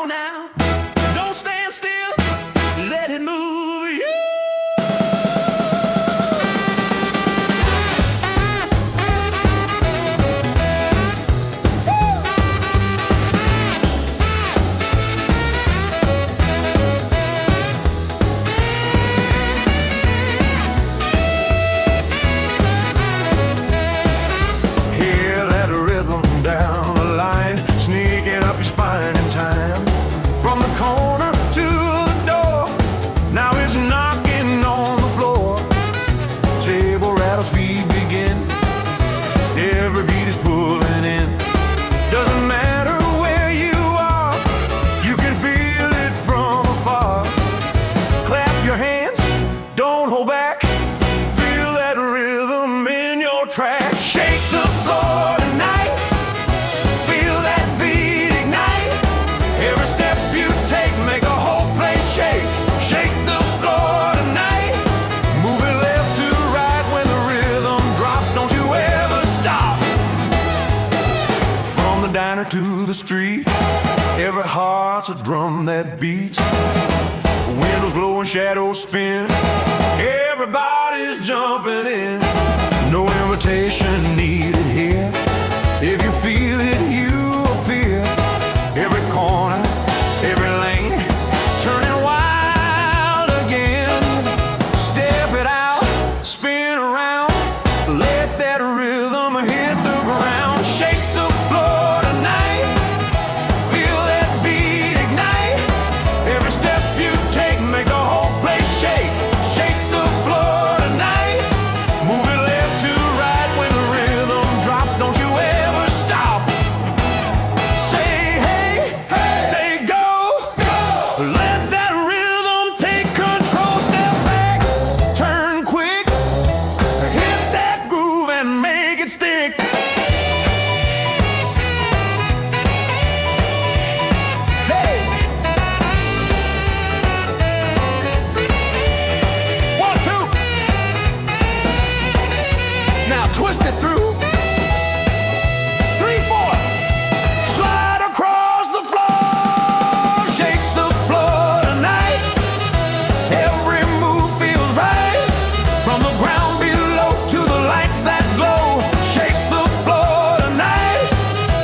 on now, don't stand still, let it move you. Hear that rhythm down the line, sneaking up your spine in time. From the corner to the door, now it's knocking on the floor. Table rattles, feet begin, every beat is pulling in. Doesn't matter where you are, you can feel it from afar. Clap your hands, don't hold back, feel that rhythm in your track. Shake the floor tonight, feel that beat ignite. Every step you take, make a whole place shake. Shake the floor tonight, move it left to right. When the rhythm drops, don't you ever stop. From the diner to the street, every heart's a drum that beats. Windows glow and shadows spin, everybody's jumping in. No invitation needed here, if you feel it, you appear. Every corner, every lane, turning wild again. Step it out, spin around, let that rhythm hit the ground. Shake the floor tonight, feel that beat ignite. Every step you take, make the whole place shake. Shake the floor tonight, move it left to right. When the rhythm drops, don't you ever stop. Say hey, hey, say go, go. Let that rhythm take control. Step back, turn quick, hit that groove and make it stick. Hey! 1, 2. Now twist it through. 3, 4. Slide across the floor. Shake the floor tonight. Every move feels right. From the ground below to the lights that glow. Shake the floor tonight.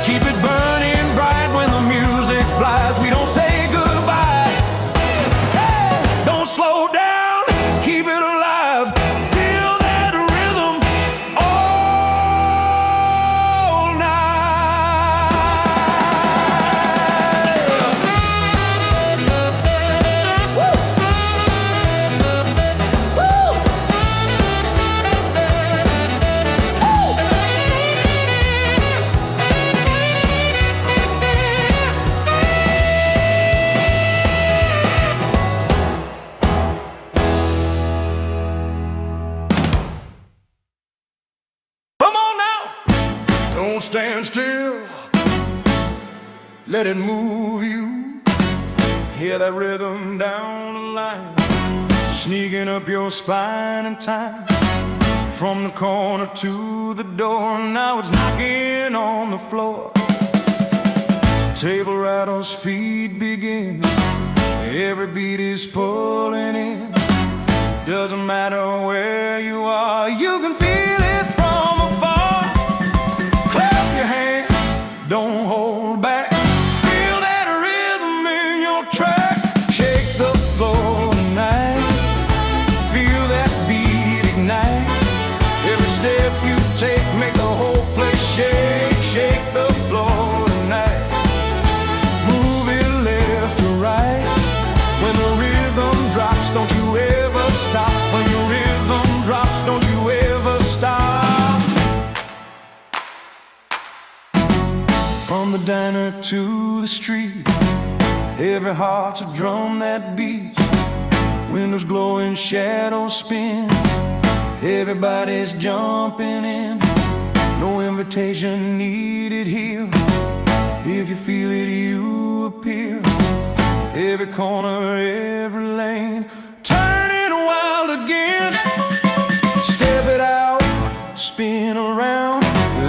Keep it burning bright. When the music flies, we don't say goodbye. Hey! Don't slow down, keep it alive. Feel that rhythm all night. Woo! Woo! Come on now, don't stand still, let it move you. Hear that rhythm down the line, sneaking up your spine in time. From the corner to the door, now it's knocking on the floor. Table rattles, feet begin, every beat is pulling in. Doesn't matter where you are, you can feel it from afar. Clap your hands, don't hold back, feel that rhythm in your track. Shake the floor tonight, feel that beat ignite. Every step you take, make the whole place shake. Shake the floor tonight, move it left to right. When the rhythm drops, don't you ever stop. When your rhythm drops, don't you ever stop. From the diner to the street, every heart's a drum that beats. Windows glowing, shadows spin, everybody's jumping in. No invitation needed here, if you feel it, you appear. Every corner, every lane, turning wild again. Step it out, spin around,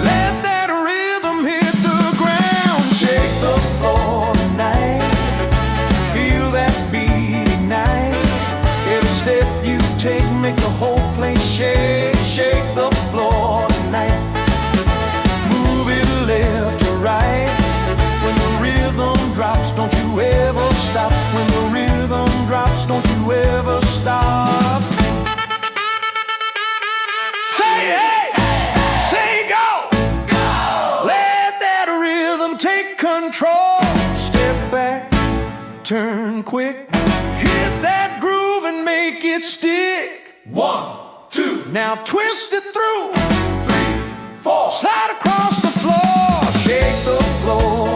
let that rhythm hit the ground. Shake the floor tonight, back, turn quick, hit that groove and make it stick. 1, 2, Now twist it through, 3, 4. slide across the floor, shake the floor